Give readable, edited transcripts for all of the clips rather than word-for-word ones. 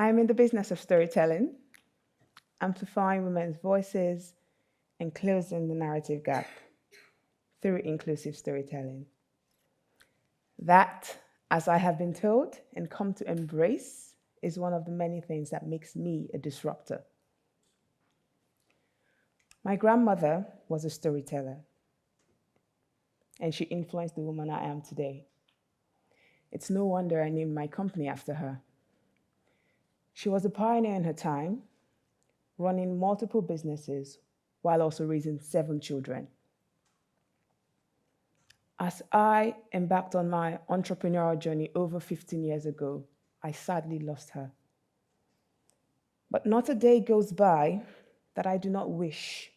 I'm in the business of storytelling, amplifying women's voices, and closing the narrative gap through inclusive storytelling. That, as I have been told and come to embrace, is one of the many things that makes me a disruptor. My grandmother was a storyteller, and she influenced the woman I am today. It's no wonder I named my company after her. She was a pioneer in her time, running multiple businesses while also raising 7 children. As I embarked on my entrepreneurial journey over 15 years ago, I sadly lost her. But not a day goes by that I do not wish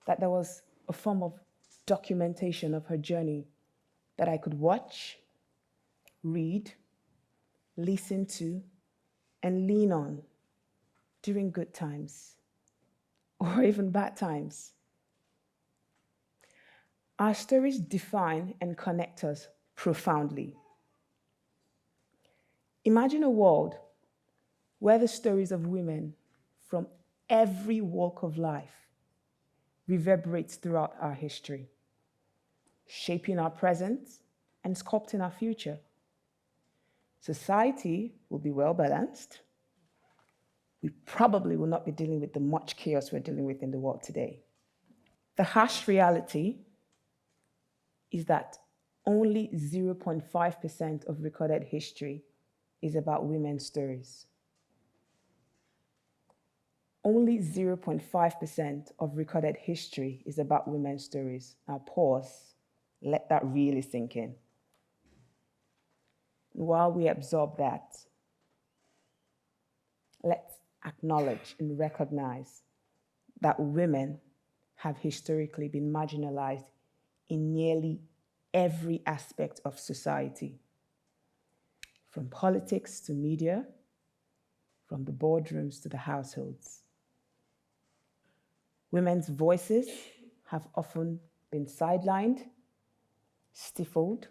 that there was a form of documentation of her journey that I could watch, read, listen to, and lean on during good times or even bad times. Our stories define and connect us profoundly. Imagine a world where the stories of women from every walk of life reverberates throughout our history, shaping our present and sculpting our future. Society will be well balanced. We probably will not be dealing with the much chaos we're dealing with in the world today. The harsh reality is that only 0.5% of recorded history is about women's stories. Only 0.5% of recorded history is about women's stories. Now pause, let that really sink in. While we absorb that, let's acknowledge and recognize that women have historically been marginalized in nearly every aspect of society, from politics to media, from the boardrooms to the households. Women's voices have often been sidelined, stifled,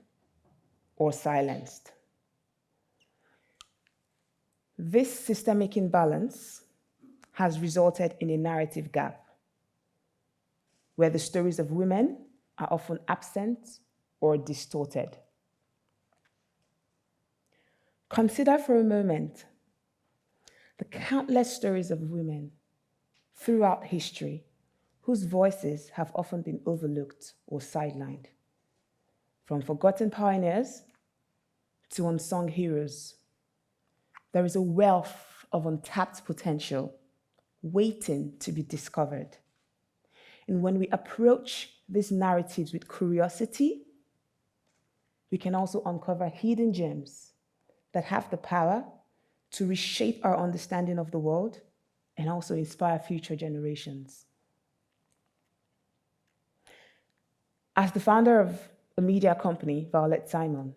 or silenced. This systemic imbalance has resulted in a narrative gap where the stories of women are often absent or distorted. Consider for a moment the countless stories of women throughout history whose voices have often been overlooked or sidelined. From forgotten pioneers to unsung heroes, there is a wealth of untapped potential waiting to be discovered. And when we approach these narratives with curiosity, we can also uncover hidden gems that have the power to reshape our understanding of the world and also inspire future generations. As the founder of a media company, Violet Simon,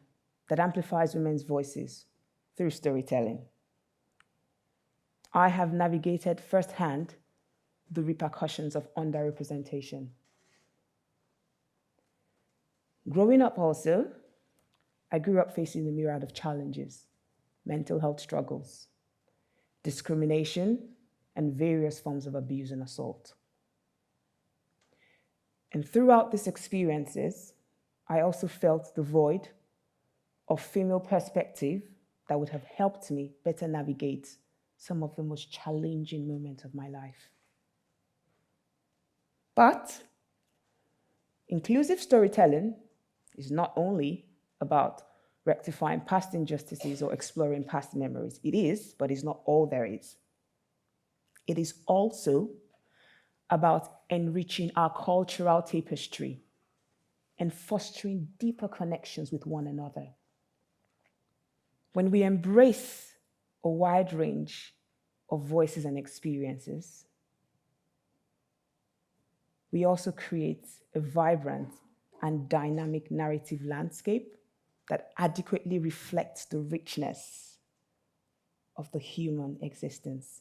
that amplifies women's voices through storytelling, I have navigated firsthand the repercussions of underrepresentation. Growing up also, I grew up facing a myriad of challenges, mental health struggles, discrimination, and various forms of abuse and assault. And throughout these experiences, I also felt the void of female perspective that would have helped me better navigate some of the most challenging moments of my life. But inclusive storytelling is not only about rectifying past injustices or exploring past memories. It is, but it's not all there is. It is also about enriching our cultural tapestry and fostering deeper connections with one another. When we embrace a wide range of voices and experiences, we also create a vibrant and dynamic narrative landscape that adequately reflects the richness of the human existence.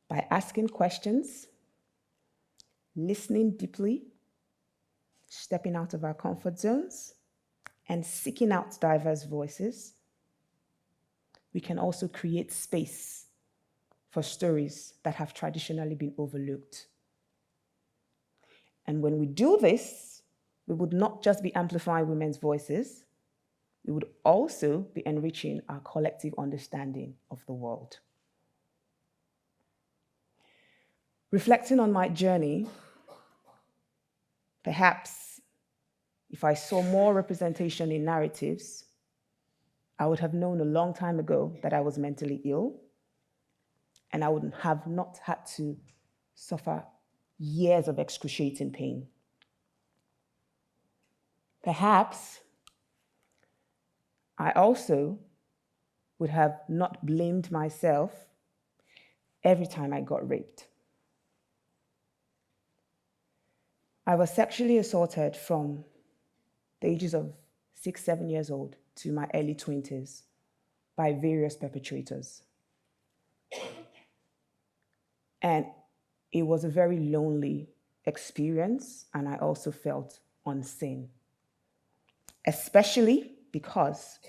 By asking questions, listening deeply, stepping out of our comfort zones, and seeking out diverse voices, we can also create space for stories that have traditionally been overlooked. And when we do this, we would not just be amplifying women's voices, we would also be enriching our collective understanding of the world. Reflecting on my journey, perhaps if I saw more representation in narratives, I would have known a long time ago that I was mentally ill, and I would have not had to suffer years of excruciating pain. Perhaps I also would have not blamed myself every time I got raped. I was sexually assaulted from the ages of 6, 7 years old to my early 20s by various perpetrators. And it was a very lonely experience, and I also felt unseen, especially because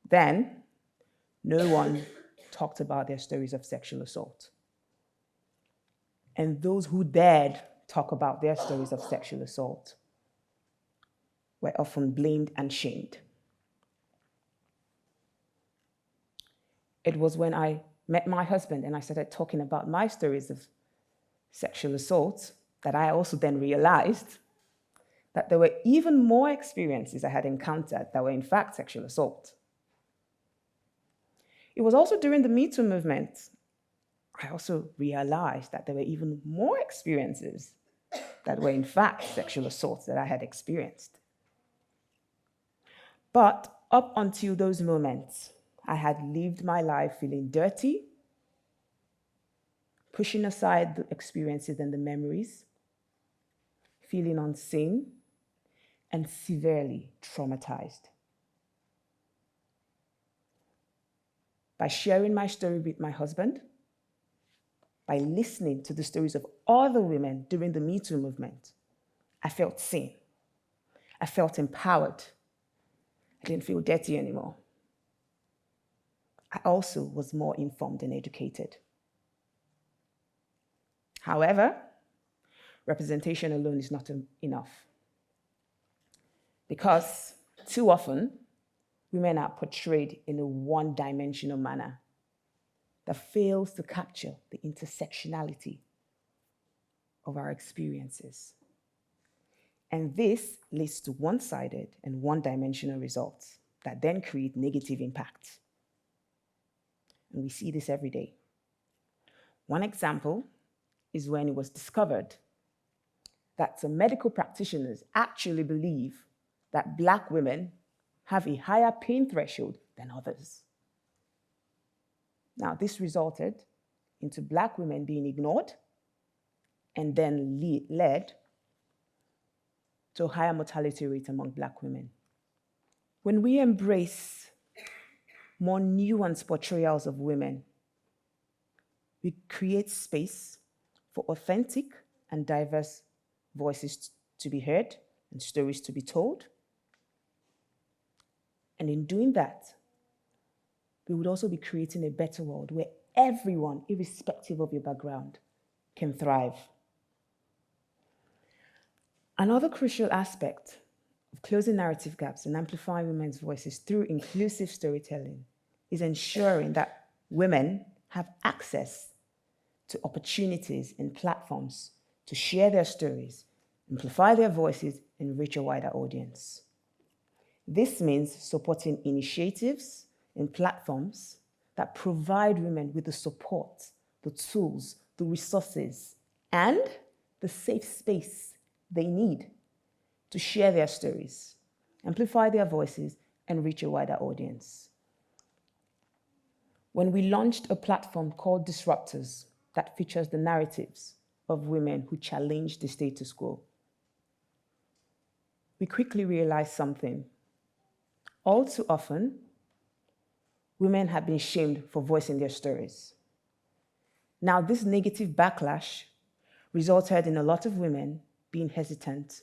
then no one talked about their stories of sexual assault. And those who dared talk about their stories of sexual assault were often blamed and shamed. It was when I met my husband and I started talking about my stories of sexual assault that I also then realized that there were even more experiences I had encountered that were in fact sexual assault. It was also during the Me Too movement, I also realized that there were even more experiences that were in fact sexual assaults that I had experienced. But up until those moments, I had lived my life feeling dirty, pushing aside the experiences and the memories, feeling unseen, and severely traumatized. By sharing my story with my husband, by listening to the stories of other women during the Me Too movement, I felt seen. I felt empowered. I didn't feel dirty anymore. I also was more informed and educated. However, representation alone is not enough, because too often, women are portrayed in a one-dimensional manner that fails to capture the intersectionality of our experiences. And this leads to one-sided and one-dimensional results that then create negative impacts. And we see this every day. One example is when it was discovered that some medical practitioners actually believe that Black women have a higher pain threshold than others. Now, this resulted into Black women being ignored and then led to a higher mortality rate among Black women. When we embrace more nuanced portrayals of women, we create space for authentic and diverse voices to be heard and stories to be told. And in doing that, we would also be creating a better world where everyone, irrespective of your background, can thrive. Another crucial aspect of closing narrative gaps and amplifying women's voices through inclusive storytelling is ensuring that women have access to opportunities and platforms to share their stories, amplify their voices, and reach a wider audience. This means supporting initiatives and platforms that provide women with the support, the tools, the resources, and the safe space they need to share their stories, amplify their voices, and reach a wider audience. When we launched a platform called Disruptors that features the narratives of women who challenge the status quo, we quickly realized something. All too often, women have been shamed for voicing their stories. Now, this negative backlash resulted in a lot of women being hesitant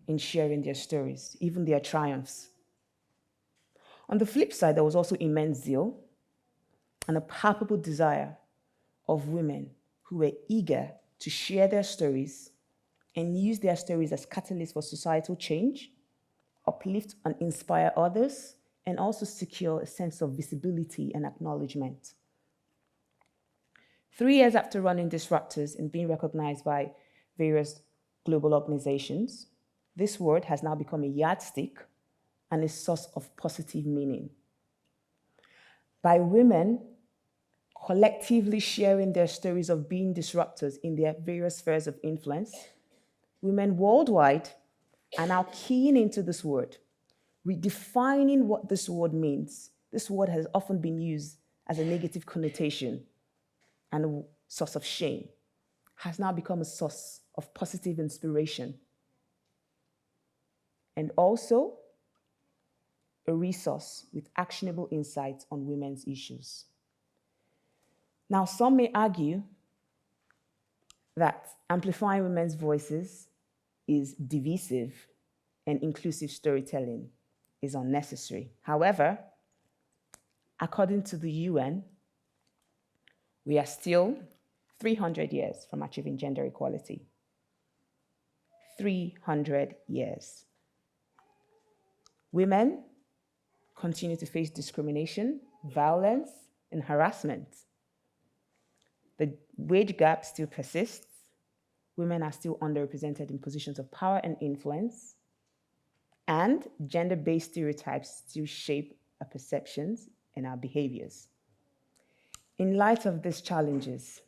in sharing their stories, even their triumphs. On the flip side, there was also immense zeal and a palpable desire of women who were eager to share their stories and use their stories as catalysts for societal change, uplift and inspire others, and also secure a sense of visibility and acknowledgement. 3 years after running Disruptors and being recognized by various global organizations, this word has now become a yardstick and a source of positive meaning. By women collectively sharing their stories of being disruptors in their various spheres of influence, women worldwide are now keying into this word, redefining what this word means. This word has often been used as a negative connotation and a source of shame, has now become a source of positive inspiration, and also a resource with actionable insights on women's issues. Now, some may argue that amplifying women's voices is divisive and inclusive storytelling is unnecessary. However, according to the UN, we are still 300 years from achieving gender equality. 300 years. Women continue to face discrimination, violence, and harassment. The wage gap still persists. Women are still underrepresented in positions of power and influence. And gender-based stereotypes still shape our perceptions and our behaviors. In light of these challenges,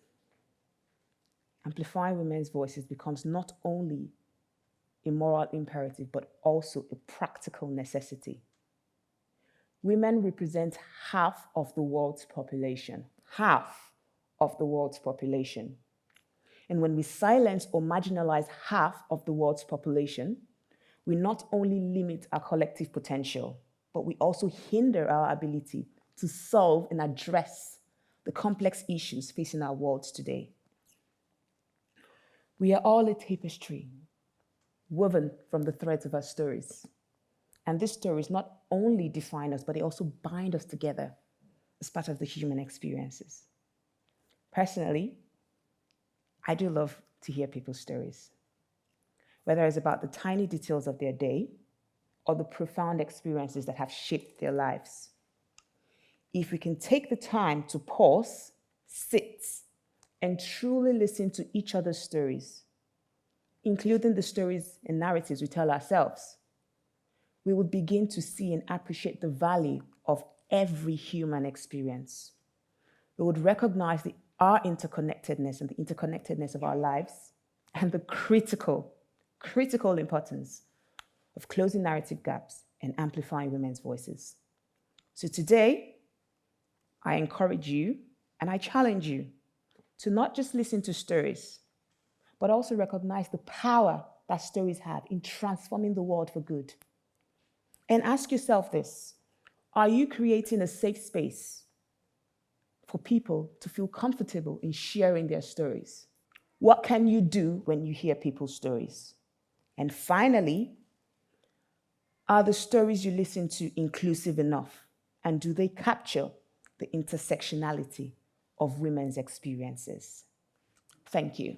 amplifying women's voices becomes not only a moral imperative, but also a practical necessity. Women represent half of the world's population, half of the world's population. And when we silence or marginalize half of the world's population, we not only limit our collective potential, but we also hinder our ability to solve and address the complex issues facing our world today. We are all a tapestry woven from the threads of our stories. And these stories not only define us, but they also bind us together as part of the human experiences. Personally, I do love to hear people's stories, whether it's about the tiny details of their day or the profound experiences that have shaped their lives. If we can take the time to pause, sit, and truly listen to each other's stories, including the stories and narratives we tell ourselves, we would begin to see and appreciate the value of every human experience. We would recognize our interconnectedness and the interconnectedness of our lives and the critical importance of closing narrative gaps and amplifying women's voices. So today, I encourage you and I challenge you to not just listen to stories, but also recognize the power that stories have in transforming the world for good. And ask yourself this: are you creating a safe space for people to feel comfortable in sharing their stories? What can you do when you hear people's stories? And finally, are the stories you listen to inclusive enough? And do they capture the intersectionality of women's experiences? Thank you.